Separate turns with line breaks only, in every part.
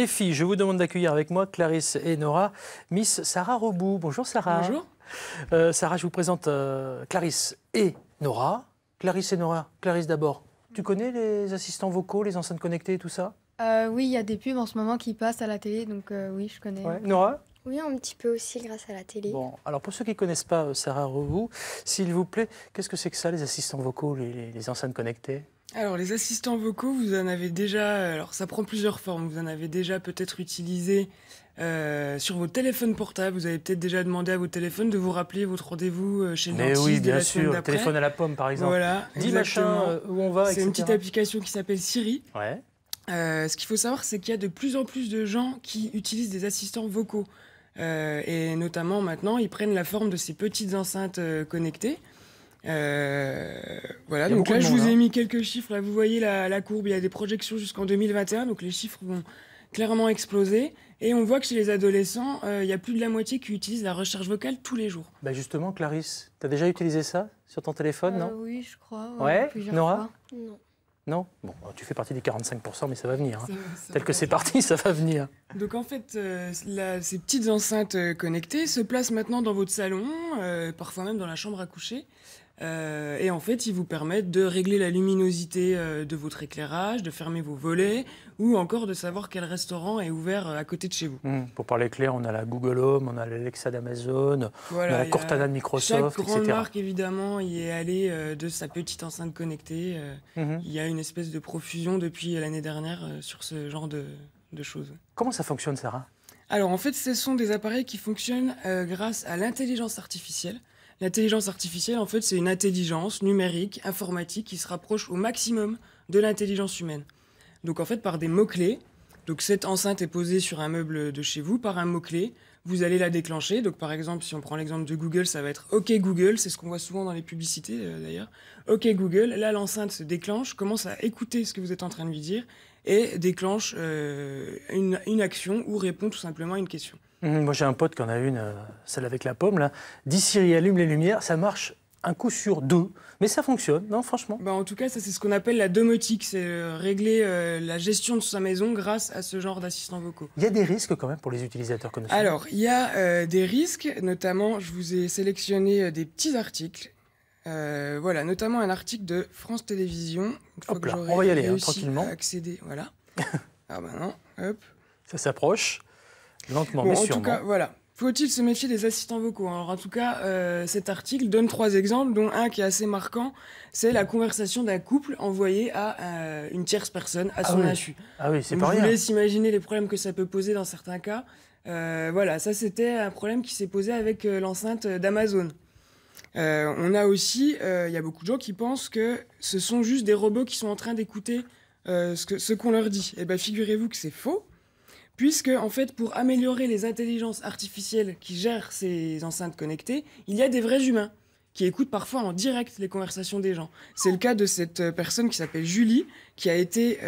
Les filles, je vous demande d'accueillir avec moi Clarisse et Nora, Miss Sarah Robout. Bonjour Sarah.
Bonjour.
Sarah, je vous présente Clarisse et Nora. Clarisse et Nora. Clarisse d'abord. Tu connais les assistants vocaux, les enceintes connectées et tout ça?
Oui, il y a des pubs en ce moment qui passent à la télé, donc oui, je connais.
Ouais. Nora?
Oui, un petit peu aussi grâce à la télé.
Bon, alors pour ceux qui ne connaissent pas Sarah Robout, s'il vous plaît, qu'est-ce que c'est que ça, les assistants vocaux, les enceintes connectées?
Alors, les assistants vocaux, vous en avez déjà... Alors, ça prend plusieurs formes. Vous en avez déjà peut-être utilisé sur vos téléphones portables. Vous avez peut-être déjà demandé à vos téléphones de vous rappeler votre rendez-vous chez le dentiste.
Mais oui,
de
bien
la semaine
sûr, le
d'après.
téléphone à la pomme, par exemple.
Voilà,
Dis
exactement.
machin, où on va,
C'est
etc.
une petite application qui s'appelle Siri.
Ouais.
Ce qu'il faut savoir, c'est qu'il y a de plus en plus de gens qui utilisent des assistants vocaux. Et notamment, maintenant, ils prennent la forme de ces petites enceintes connectées. Voilà, donc là je vous ai mis quelques chiffres, là vous voyez la courbe, il y a des projections jusqu'en 2021, donc les chiffres vont clairement exploser, et on voit que chez les adolescents, il y a plus de la moitié qui utilisent la recherche vocale tous les jours.
Bah justement, Clarisse, tu as déjà utilisé ça sur ton téléphone, non?
Oui, je crois.
Ouais,
plusieurs
Nora?
fois.
Non.
Non? Bon, tu fais partie des 45%, mais ça va venir. Hein.
Ça
Tel
va
que c'est parti, ça va venir.
Donc en fait, ces petites enceintes connectées se placent maintenant dans votre salon, parfois même dans la chambre à coucher. Et en fait, ils vous permettent de régler la luminosité de votre éclairage, de fermer vos volets, ou encore de savoir quel restaurant est ouvert à côté de chez vous.
Pour parler clair, on a la Google Home, on a l'Alexa d'Amazon,
Voilà,
on a la Cortana de Microsoft,
chaque grande
etc.
marque, évidemment, y est allée de sa petite enceinte connectée. Il y a une espèce de profusion depuis l'année dernière sur ce genre de choses.
Comment ça fonctionne, Sarah?
Alors, en fait, ce sont des appareils qui fonctionnent grâce à l'intelligence artificielle. L'intelligence artificielle, en fait, c'est une intelligence numérique, informatique, qui se rapproche au maximum de l'intelligence humaine. Donc, en fait, par des mots-clés, donc cette enceinte est posée sur un meuble de chez vous, par un mot-clé, vous allez la déclencher. Donc, par exemple, si on prend l'exemple de Google, ça va être « OK Google », c'est ce qu'on voit souvent dans les publicités, d'ailleurs. « OK Google », là, l'enceinte se déclenche, commence à écouter ce que vous êtes en train de lui dire, et déclenche une action ou répond tout simplement à une question.
Moi, j'ai un pote qui en a une, celle avec la pomme, là. Dis Siri, allume les lumières, ça marche un coup sur deux. Mais ça fonctionne, non, franchement?
En tout cas, ça, c'est ce qu'on appelle la domotique. C'est régler la gestion de sa maison grâce à ce genre d'assistants vocaux.
Il y a des risques quand même pour les utilisateurs que nous sommes.
Alors, il y a des risques, notamment, je vous ai sélectionné des petits articles. Voilà, notamment un article de France Télévisions.
Hop là, on va y aller tranquillement.
À accéder, voilà. Ah ben non, hop.
Ça s'approche, lentement mais sûrement.
En tout cas, voilà. Faut-il se méfier des assistants vocaux? Alors, en tout cas, cet article donne 3 exemples, dont un qui est assez marquant, c'est la conversation d'un couple envoyé à une tierce personne, à son insu.
Ah oui, c'est
Donc,
pas rien.
je vous laisse imaginer les problèmes que ça peut poser dans certains cas. Voilà, ça c'était un problème qui s'est posé avec l'enceinte d'Amazon. On a aussi, il y a beaucoup de gens qui pensent que ce sont juste des robots qui sont en train d'écouter ce qu'on leur dit. Eh bien, figurez-vous que c'est faux. Puisque, en fait, pour améliorer les intelligences artificielles qui gèrent ces enceintes connectées, il y a des vrais humains qui écoutent parfois en direct les conversations des gens. C'est le cas de cette personne qui s'appelle Julie, qui a été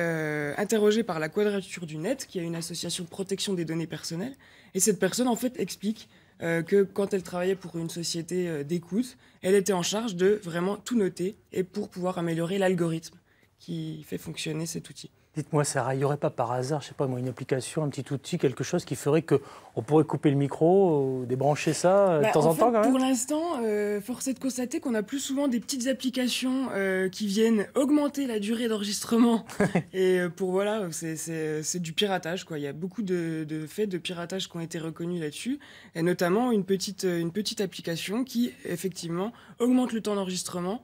interrogée par la Quadrature du Net, qui est une association de protection des données personnelles. Et cette personne, en fait, explique que quand elle travaillait pour une société d'écoute, elle était en charge de vraiment tout noter et pour pouvoir améliorer l'algorithme qui fait fonctionner cet outil.
Dites-moi, Sarah, il n'y aurait pas par hasard, je sais pas moi, une application, un petit outil, quelque chose qui ferait qu'on pourrait couper le micro, débrancher ça de temps en temps quand même?
Pour l'instant, force est de constater qu'on a plus souvent des petites applications qui viennent augmenter la durée d'enregistrement. Et voilà, c'est du piratage, quoi. Il y a beaucoup de faits de piratage qui ont été reconnus là-dessus, et notamment une petite application qui, effectivement, augmente le temps d'enregistrement,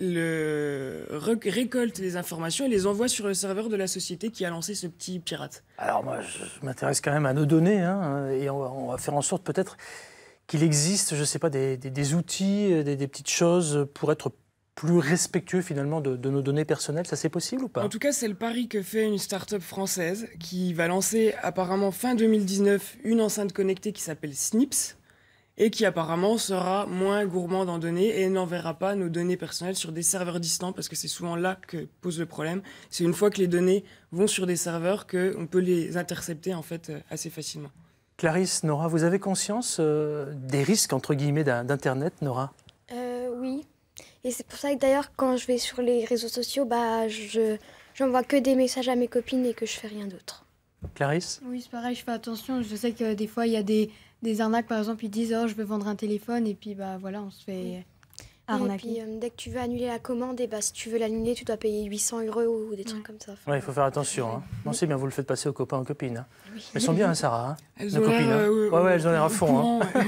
récolte les informations et les envoie sur le serveur de la société qui a lancé ce petit pirate.
Alors moi, je m'intéresse quand même à nos données, hein, et on va faire en sorte peut-être qu'il existe, je ne sais pas, des outils, des petites choses pour être plus respectueux finalement de nos données personnelles. Ça, c'est possible ou pas?
En tout cas, c'est le pari que fait une start-up française qui va lancer apparemment fin 2019 une enceinte connectée qui s'appelle Snips, et qui apparemment sera moins gourmand en données et n'enverra pas nos données personnelles sur des serveurs distants, parce que c'est souvent là que pose le problème. C'est une fois que les données vont sur des serveurs qu'on peut les intercepter en fait assez facilement.
Clarisse, Nora, vous avez conscience des risques entre guillemets d'Internet, Nora?
Oui. Et c'est pour ça que d'ailleurs quand je vais sur les réseaux sociaux, j'envoie que des messages à mes copines et que je fais rien d'autre.
Clarisse?
Oui, c'est pareil, je fais attention. Je sais que des fois, il y a des arnaques. Par exemple, ils disent « Oh, je veux vendre un téléphone ». Et puis, bah voilà, on se fait arnaquer.
Et puis, dès que tu veux annuler la commande, et bah, si tu veux l'annuler, tu dois payer 800 € ou des trucs comme ça. Enfin,
Ouais, il faut faire attention. Hein. Non, c'est bien, vous le faites passer aux copains, aux copines. Hein.
oui.
Elles sont bien, hein, Sarah, hein,
Elles
nos
ont l'air,
copines. Hein. Ouais, elles ont l'air à fond. Hein.
courant, ouais.